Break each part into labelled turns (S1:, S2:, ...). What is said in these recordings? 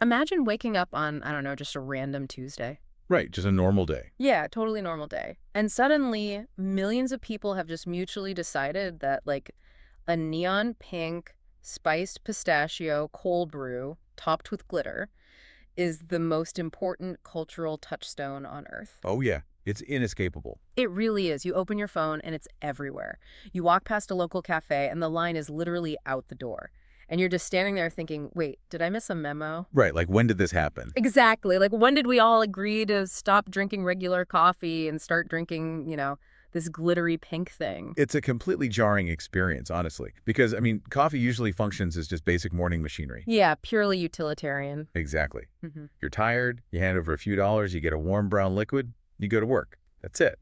S1: Imagine waking up on, I don't know, just a random Tuesday.
S2: Right, just a normal day.
S1: Yeah, totally normal day. And suddenly, millions of people have just mutually decided that, like, a neon pink spiced pistachio cold brew topped with glitter is the most important cultural touchstone on Earth.
S2: Oh yeah, it's inescapable.
S1: It really is. You open your phone and it's everywhere. You walk past a local cafe and the line is literally out the door. And you're just standing there thinking, wait, did I miss a memo?
S2: Right, like when did this happen?
S1: Exactly. Like, when did we all agree to stop drinking regular coffee and start drinking, this glittery pink thing?
S2: It's a completely jarring experience, honestly. Because, I mean, coffee usually functions as just basic morning machinery.
S1: Yeah, purely utilitarian.
S2: Exactly.
S1: Hmm.
S2: You're tired, you hand over a few dollars, you get a warm brown liquid, you go to work. That's it.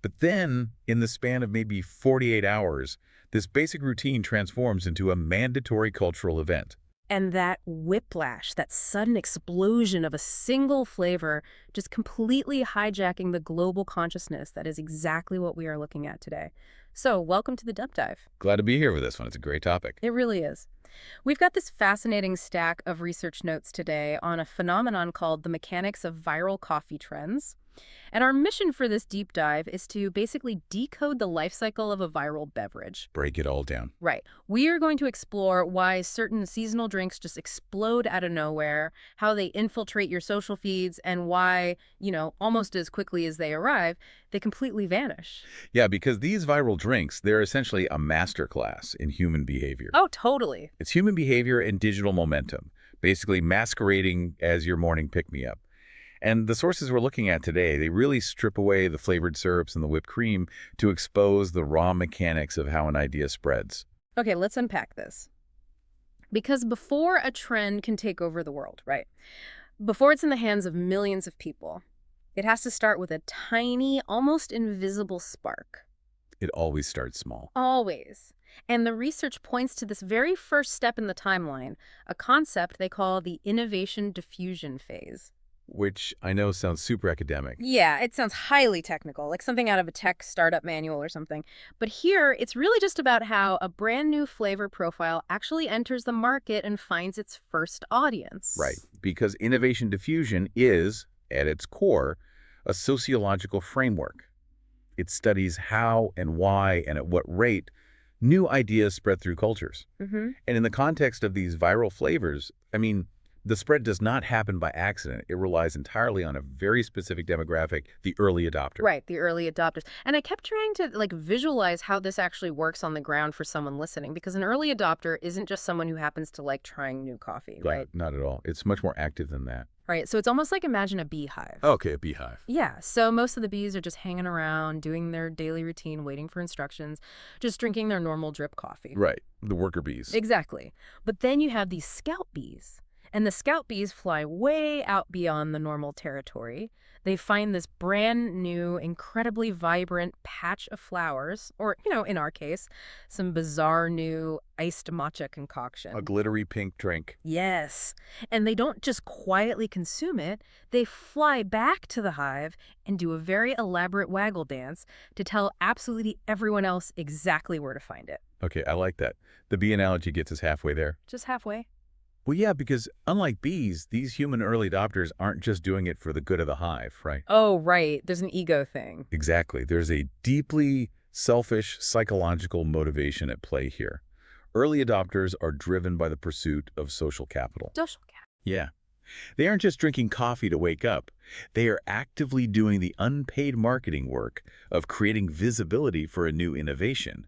S2: But then, in the span of maybe 48 hours, this basic routine transforms into a mandatory cultural event.
S1: And that whiplash, that sudden explosion of a single flavor, just completely hijacking the global consciousness, that is exactly what we are looking at today. So, welcome to the Deep Dive.
S2: Glad to be here for this one. It's a great topic.
S1: It really is. We've got this fascinating stack of research notes today on a phenomenon called the mechanics of viral coffee trends. And our mission for this deep dive is to basically decode the life cycle of a viral beverage.
S2: Break it all down.
S1: Right. We are going to explore why certain seasonal drinks just explode out of nowhere, how they infiltrate your social feeds, and why, almost as quickly as they arrive, they completely vanish.
S2: Yeah, because these viral drinks, they're essentially a masterclass in human behavior.
S1: Oh, totally.
S2: It's human behavior and digital momentum, basically masquerading as your morning pick-me-up. And the sources we're looking at today, they really strip away the flavored syrups and the whipped cream to expose the raw mechanics of how an idea spreads.
S1: Okay, let's unpack this. Because before a trend can take over the world, right? Before it's in the hands of millions of people, it has to start with a tiny, almost invisible spark.
S2: It always starts small.
S1: Always. And the research points to this very first step in the timeline, a concept they call the innovation diffusion phase.
S2: Which I know sounds super academic.
S1: Yeah, it sounds highly technical, like something out of a tech startup manual or something. But here, it's really just about how a brand new flavor profile actually enters the market and finds its first audience.
S2: Right, because innovation diffusion is, at its core, a sociological framework. It studies how and why and at what rate new ideas spread through cultures.
S1: Mm-hmm.
S2: And in the context of these viral flavors, I mean, the spread does not happen by accident. It relies entirely on a very specific demographic, the early adopter.
S1: Right, the early adopters. And I kept trying to visualize how this actually works on the ground for someone listening, because an early adopter isn't just someone who happens to like trying new coffee,
S2: Yeah,
S1: right?
S2: not at all. It's much more active than that.
S1: Right, so it's almost like imagine a beehive.
S2: Okay, a beehive.
S1: Yeah, so most of the bees are just hanging around, doing their daily routine, waiting for instructions, just drinking their normal drip coffee.
S2: Right, the worker bees.
S1: Exactly. But then you have these scout bees. And the scout bees fly way out beyond the normal territory. They find this brand new, incredibly vibrant patch of flowers, or, in our case, some bizarre new iced matcha concoction.
S2: A glittery pink drink.
S1: Yes. And they don't just quietly consume it. They fly back to the hive and do a very elaborate waggle dance to tell absolutely everyone else exactly where to find it.
S2: Okay, I like that. The bee analogy gets us halfway there.
S1: Just halfway.
S2: Well, yeah, because unlike bees, these human early adopters aren't just doing it for the good of the hive, right?
S1: Oh, right. There's an ego thing.
S2: Exactly. There's a deeply selfish psychological motivation at play here. Early adopters are driven by the pursuit of social capital.
S1: Social capital.
S2: Yeah. They aren't just drinking coffee to wake up. They are actively doing the unpaid marketing work of creating visibility for a new innovation,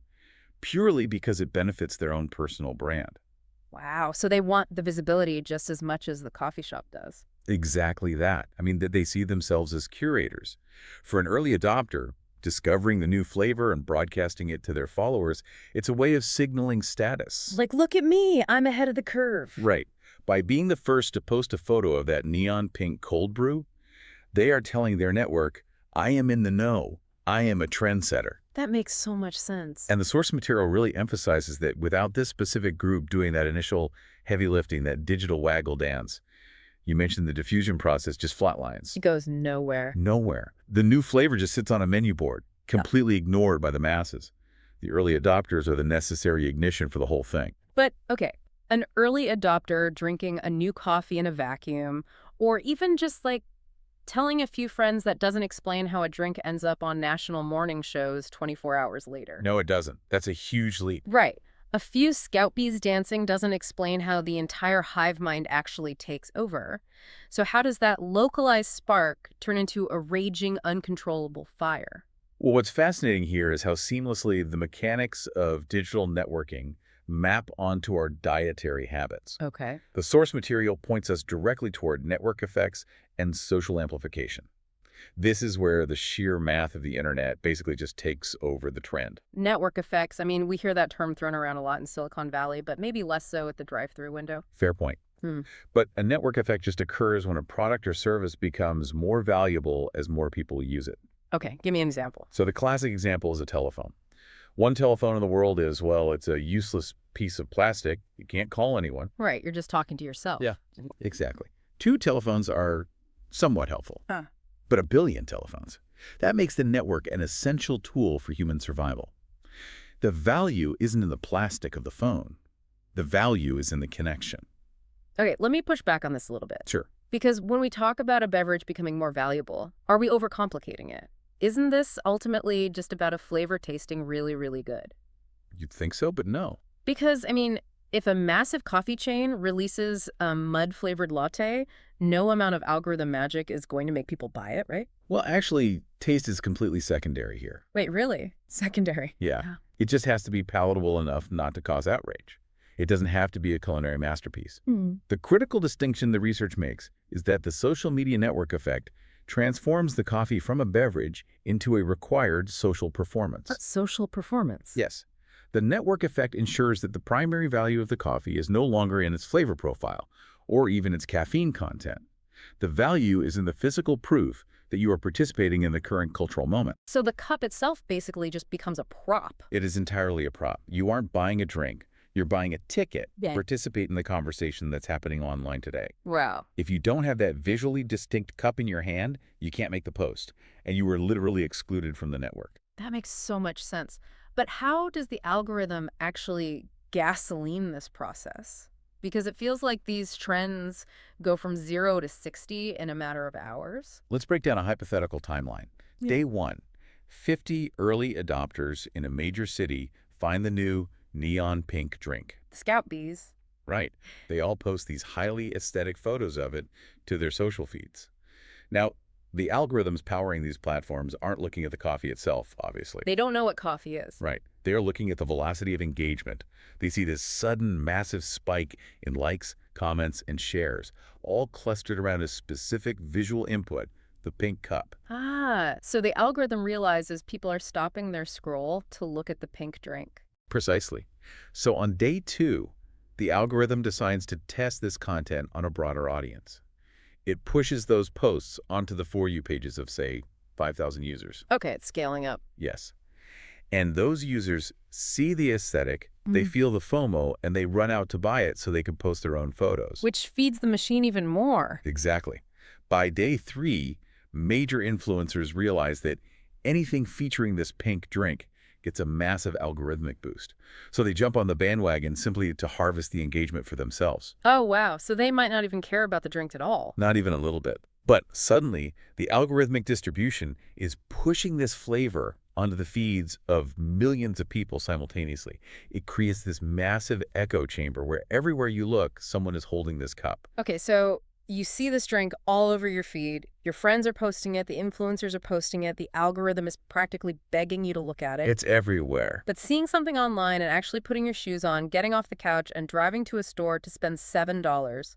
S2: purely because it benefits their own personal brand.
S1: Wow. So they want the visibility just as much as the coffee shop does.
S2: Exactly that. I mean, that they see themselves as curators. For an early adopter, discovering the new flavor and broadcasting it to their followers, it's a way of signaling status.
S1: Like, look at me, I'm ahead of the curve.
S2: Right. By being the first to post a photo of that neon pink cold brew, they are telling their network, I am in the know. I am a trendsetter.
S1: That makes so much sense.
S2: And the source material really emphasizes that without this specific group doing that initial heavy lifting, that digital waggle dance, you mentioned the diffusion process just flatlines.
S1: It goes nowhere.
S2: Nowhere. The new flavor just sits on a menu board, completely ignored by the masses. The early adopters are the necessary ignition for the whole thing.
S1: But, okay, An early adopter drinking a new coffee in a vacuum, or even just like telling a few friends that doesn't explain how a drink ends up on national morning shows 24 hours later.
S2: No, it doesn't. That's a huge leap.
S1: Right. A few scout bees dancing doesn't explain how the entire hive mind actually takes over. So how does that localized spark turn into a raging, uncontrollable fire?
S2: Well, what's fascinating here is how seamlessly the mechanics of digital networking map onto our dietary habits.
S1: Okay.
S2: The source material points us directly toward network effects and social amplification. This is where the sheer math of the internet basically just takes over the trend.
S1: Network effects. I mean, we hear that term thrown around a lot in Silicon Valley, but maybe less so at the drive-through window.
S2: Fair point.
S1: Hmm.
S2: But a network effect just occurs when a product or service becomes more valuable as more people use it.
S1: Okay, give me an example.
S2: So the classic example is a telephone. One telephone in the world is, well, it's a useless piece of plastic. You can't call anyone.
S1: Right, you're just talking to yourself.
S2: Yeah. Exactly. Two telephones are somewhat helpful.
S1: Huh.
S2: But a billion telephones. That makes the network an essential tool for human survival. The value isn't in the plastic of the phone. The value is in the connection.
S1: Okay, let me push back on this a little bit.
S2: Sure.
S1: Because when we talk about a beverage becoming more valuable, are we overcomplicating it? Isn't this ultimately just about a flavor tasting really, really good?
S2: You'd think so, but no.
S1: Because, I mean, if a massive coffee chain releases a mud-flavored latte, no amount of algorithm magic is going to make people buy it, right?
S2: Well, actually, taste is completely secondary here.
S1: Wait, really? Secondary?
S2: Yeah.
S1: Yeah.
S2: It just has to be palatable enough not to cause outrage. It doesn't have to be a culinary masterpiece. The critical distinction the research makes is that the social media network effect transforms the coffee from a beverage into a required social performance.
S1: Social performance.
S2: Yes. The network effect ensures that the primary value of the coffee is no longer in its flavor profile or even its caffeine content. The value is in the physical proof that you are participating in the current cultural moment.
S1: So the cup itself basically just becomes a prop.
S2: It is entirely a prop. You aren't buying a drink. You're buying a ticket to
S1: Yeah.
S2: participate in the conversation that's happening online today.
S1: Wow.
S2: If you don't have that visually distinct cup in your hand, you can't make the post, and you are literally excluded from the network.
S1: That makes so much sense. But how does the algorithm actually gasoline this process? Because it feels like these trends go from 0 to 60 in a matter of hours.
S2: Let's break down a hypothetical timeline.
S1: Yeah.
S2: Day 1, 50 early adopters in a major city find the new neon pink drink.
S1: The scout bees.
S2: Right. They all post these highly aesthetic photos of it to their social feeds. Now, the algorithms powering these platforms aren't looking at the coffee itself, obviously.
S1: They don't know what coffee is.
S2: Right. They are looking at the velocity of engagement. They see this sudden, massive spike in likes, comments, and shares, all clustered around a specific visual input, the pink cup.
S1: Ah, so the algorithm realizes people are stopping their scroll to look at the pink drink.
S2: Precisely. So on day 2, the algorithm decides to test this content on a broader audience. It pushes those posts onto the For You pages of, say, 5,000 users.
S1: Okay, it's scaling up.
S2: Yes. And those users see the aesthetic, they feel the FOMO, and they run out to buy it so they can post their own photos.
S1: Which feeds the machine even more.
S2: Exactly. By day 3, major influencers realize that anything featuring this pink drink gets a massive algorithmic boost. So they jump on the bandwagon simply to harvest the engagement for themselves.
S1: Oh, wow. So they might not even care about the drink at all.
S2: Not even a little bit. But suddenly, the algorithmic distribution is pushing this flavor onto the feeds of millions of people simultaneously. It creates this massive echo chamber where everywhere you look, someone is holding this cup.
S1: Okay, so you see this drink all over your feed. Your friends are posting it. The influencers are posting it. The algorithm is practically begging you to look at it.
S2: It's everywhere.
S1: But seeing something online and actually putting your shoes on, getting off the couch, and driving to a store to spend $7,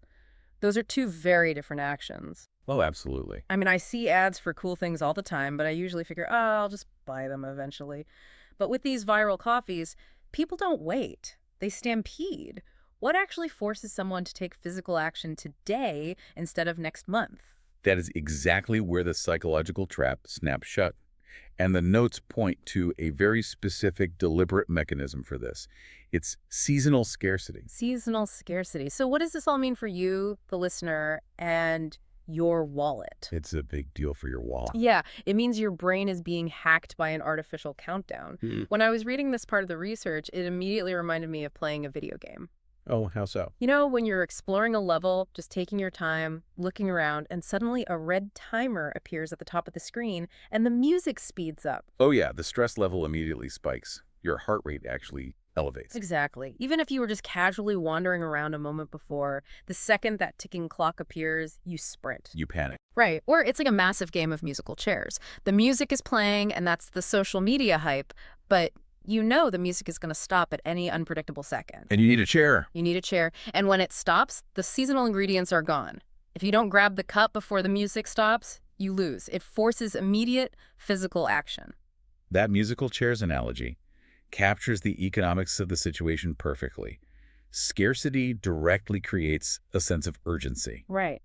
S1: those are two very different actions.
S2: Oh, absolutely.
S1: I mean, I see ads for cool things all the time, but I usually figure, oh, I'll just buy them eventually. But with these viral coffees, people don't wait. They stampede. What actually forces someone to take physical action today instead of next month?
S2: That is exactly where the psychological trap snaps shut. And the notes point to a very specific, deliberate mechanism for this. It's seasonal scarcity.
S1: Seasonal scarcity. So what does this all mean for you, the listener, and your wallet?
S2: It's a big deal for your wallet.
S1: Yeah, it means your brain is being hacked by an artificial countdown. When I was reading this part of the research, it immediately reminded me of playing a video game.
S2: Oh, how so?
S1: You know, when you're exploring a level, just taking your time, looking around, and suddenly a red timer appears at the top of the screen, and the music speeds up.
S2: Oh yeah, the stress level immediately spikes. Your heart rate actually elevates.
S1: Exactly. Even if you were just casually wandering around a moment before, the second that ticking clock appears, you sprint.
S2: You panic.
S1: Right. Or it's like a massive game of musical chairs. The music is playing, and that's the social media hype, but you know the music is going to stop at any unpredictable second.
S2: And you need a chair.
S1: You need a chair, and when it stops, the seasonal ingredients are gone. If you don't grab the cup before the music stops, you lose. It forces immediate physical action.
S2: That musical chairs analogy captures the economics of the situation perfectly. Scarcity directly creates a sense of urgency.
S1: Right.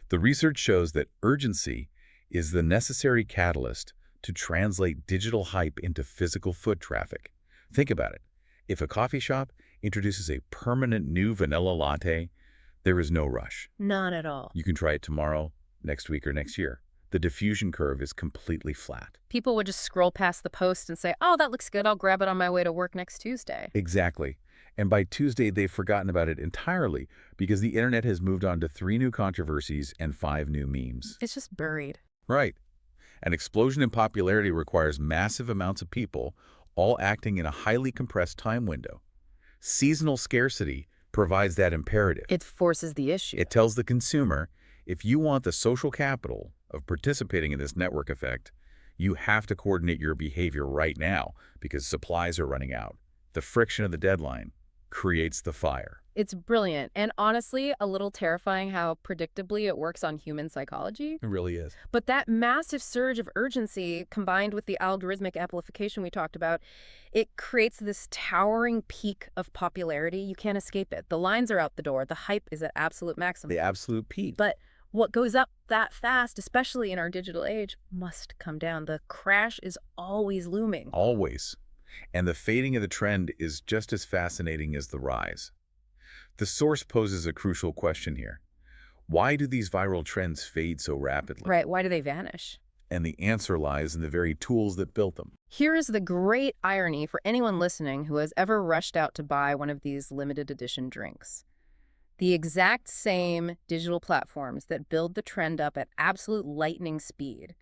S2: The research shows that urgency is the necessary catalyst to translate digital hype into physical foot traffic. Think about it. If a coffee shop introduces a permanent new vanilla latte, there is no rush.
S1: None at all.
S2: You can try it tomorrow, next week, or next year. The diffusion curve is completely flat.
S1: People would just scroll past the post and say, oh, that looks good. I'll grab it on my way to work next Tuesday.
S2: Exactly. And by Tuesday, they've forgotten about it entirely because the internet has moved on to 3 new controversies and 5 new memes.
S1: It's just buried.
S2: Right. An explosion in popularity requires massive amounts of people, all acting in a highly compressed time window. Seasonal scarcity provides that imperative.
S1: It forces the issue.
S2: It tells the consumer, if you want the social capital of participating in this network effect, you have to coordinate your behavior right now because supplies are running out. The friction of the deadline creates the fire.
S1: It's brilliant and honestly a little terrifying how predictably it works on human psychology.
S2: It really is.
S1: But that massive surge of urgency combined with the algorithmic amplification we talked about, it creates this towering peak of popularity. You can't escape it. The lines are out the door. The hype is at absolute maximum.
S2: The absolute peak.
S1: But what goes up that fast, especially in our digital age, must come down. The crash is always looming.
S2: Always. And the fading of the trend is just as fascinating as the rise. The source poses a crucial question here. Why do these viral trends fade so rapidly?
S1: Right. Why do they vanish?
S2: And the answer lies in the very tools that built them.
S1: Here is the great irony for anyone listening who has ever rushed out to buy one of these limited edition drinks. The exact same digital platforms that build the trend up at absolute lightning speed,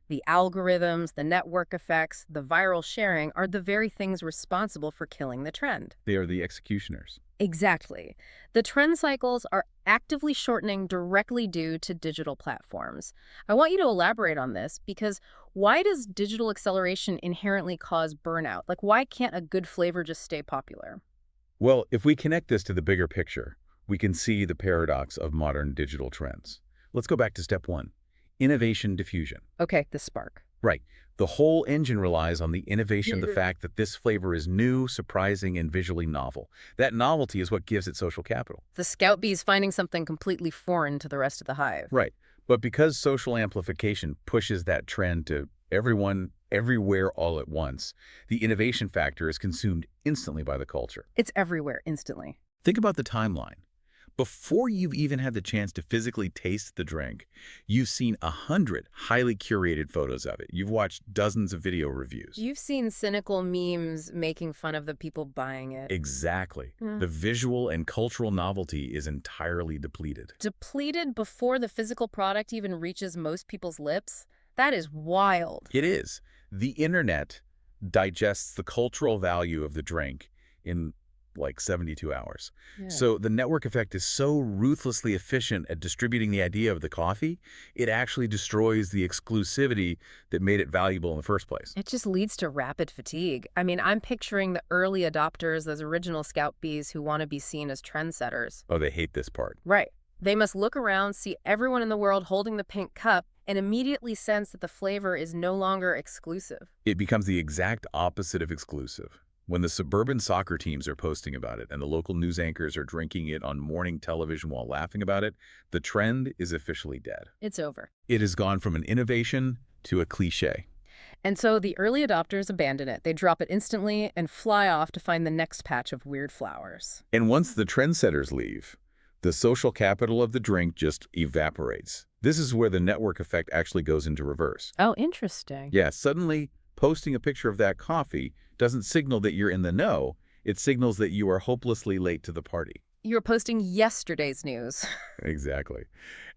S1: the algorithms, the network effects, the viral sharing are the very things responsible for killing the trend.
S2: They are the executioners.
S1: Exactly. The trend cycles are actively shortening directly due to digital platforms. I want you to elaborate on this because why does digital acceleration inherently cause burnout? Like, why can't a good flavor just stay popular?
S2: Well, if we connect this to the bigger picture, we can see the paradox of modern digital trends. Let's go back to step 1. Innovation diffusion.
S1: Okay, the spark.
S2: Right. The whole engine relies on the innovation, the fact that this flavor is new, surprising, and visually novel. That novelty is what gives it social capital.
S1: The scout bee is finding something completely foreign to the rest of the hive.
S2: Right. But because social amplification pushes that trend to everyone, everywhere, all at once, the innovation factor is consumed instantly by the culture.
S1: It's everywhere instantly.
S2: Think about the timeline. Before you've even had the chance to physically taste the drink, you've seen 100 highly curated photos of it. You've watched dozens of video reviews.
S1: You've seen cynical memes making fun of the people buying it.
S2: Exactly. The visual and cultural novelty is entirely depleted.
S1: Depleted before the physical product even reaches most people's lips? That is wild.
S2: It is. The internet digests the cultural value of the drink in like 72 hours.
S1: Yeah.
S2: So the network effect is so ruthlessly efficient at distributing the idea of the coffee, it actually destroys the exclusivity that made it valuable in the first place.
S1: It just leads to rapid fatigue. I mean, I'm picturing the early adopters, those original scout bees who want to be seen as trendsetters.
S2: Oh, they hate this part.
S1: Right. They must look around, see everyone in the world holding the pink cup, and immediately sense that the flavor is no longer exclusive.
S2: It becomes the exact opposite of exclusive. When the suburban soccer teams are posting about it and the local news anchors are drinking it on morning television while laughing about it, the trend is officially dead.
S1: It's over.
S2: It has gone from an innovation to a cliche.
S1: And so the early adopters abandon it. They drop it instantly and fly off to find the next patch of weird flowers.
S2: And once the trendsetters leave, the social capital of the drink just evaporates. This is where the network effect actually goes into reverse.
S1: Oh, interesting.
S2: Yeah, suddenly posting a picture of that coffee doesn't signal that you're in the know. It signals that you are hopelessly late to the party.
S1: You're posting yesterday's news.
S2: Exactly.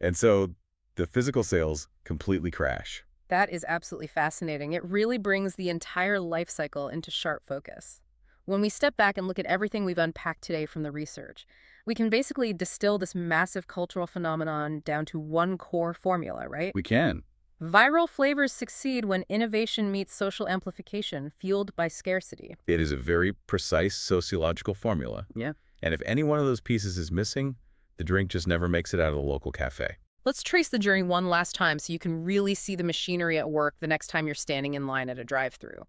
S2: And so the physical sales completely crash.
S1: That is absolutely fascinating. It really brings the entire life cycle into sharp focus. When we step back and look at everything we've unpacked today from the research, we can basically distill this massive cultural phenomenon down to one core formula, right?
S2: We can.
S1: Viral flavors succeed when innovation meets social amplification, fueled by scarcity.
S2: It is a very precise sociological formula.
S1: Yeah.
S2: And if any one of those pieces is missing, the drink just never makes it out of the local cafe.
S1: Let's trace the journey one last time so you can really see the machinery at work the next time you're standing in line at a drive-thru.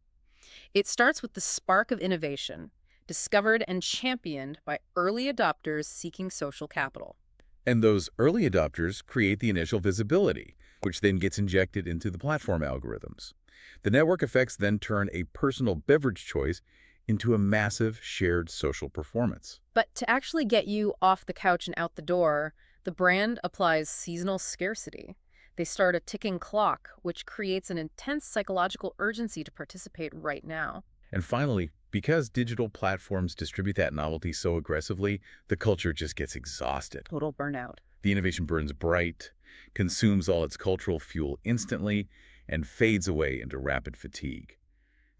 S1: It starts with the spark of innovation, discovered and championed by early adopters seeking social capital.
S2: And those early adopters create the initial visibility, which then gets injected into the platform algorithms. The network effects then turn a personal beverage choice into a massive shared social performance.
S1: But to actually get you off the couch and out the door, the brand applies seasonal scarcity. They start a ticking clock, which creates an intense psychological urgency to participate right now.
S2: And finally, because digital platforms distribute that novelty so aggressively, the culture just gets exhausted.
S1: Total burnout.
S2: The innovation burns bright, consumes all its cultural fuel instantly, and fades away into rapid fatigue.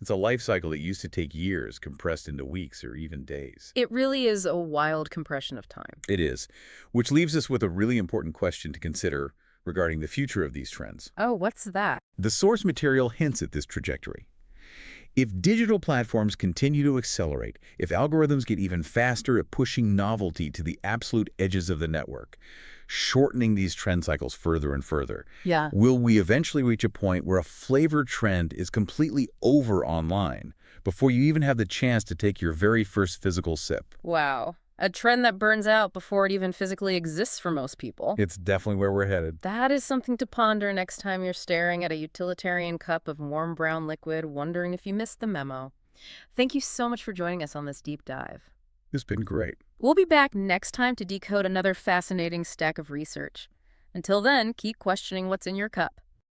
S2: It's a life cycle that used to take years compressed into weeks or even days.
S1: It really is a wild compression of time.
S2: It is, which leaves us with a really important question to consider regarding the future of these trends.
S1: Oh, what's that?
S2: The source material hints at this trajectory. If digital platforms continue to accelerate, if algorithms get even faster at pushing novelty to the absolute edges of the network, shortening these trend cycles further and further,
S1: Yeah.
S2: will we eventually reach a point where a flavor trend is completely over online before you even have the chance to take your very first physical sip?
S1: Wow. A trend that burns out before it even physically exists for most people.
S2: It's definitely where we're headed.
S1: That is something to ponder next time you're staring at a utilitarian cup of warm brown liquid, wondering if you missed the memo. Thank you so much for joining us on this deep dive.
S2: It's been great.
S1: We'll be back next time to decode another fascinating stack of research. Until then, keep questioning what's in your cup.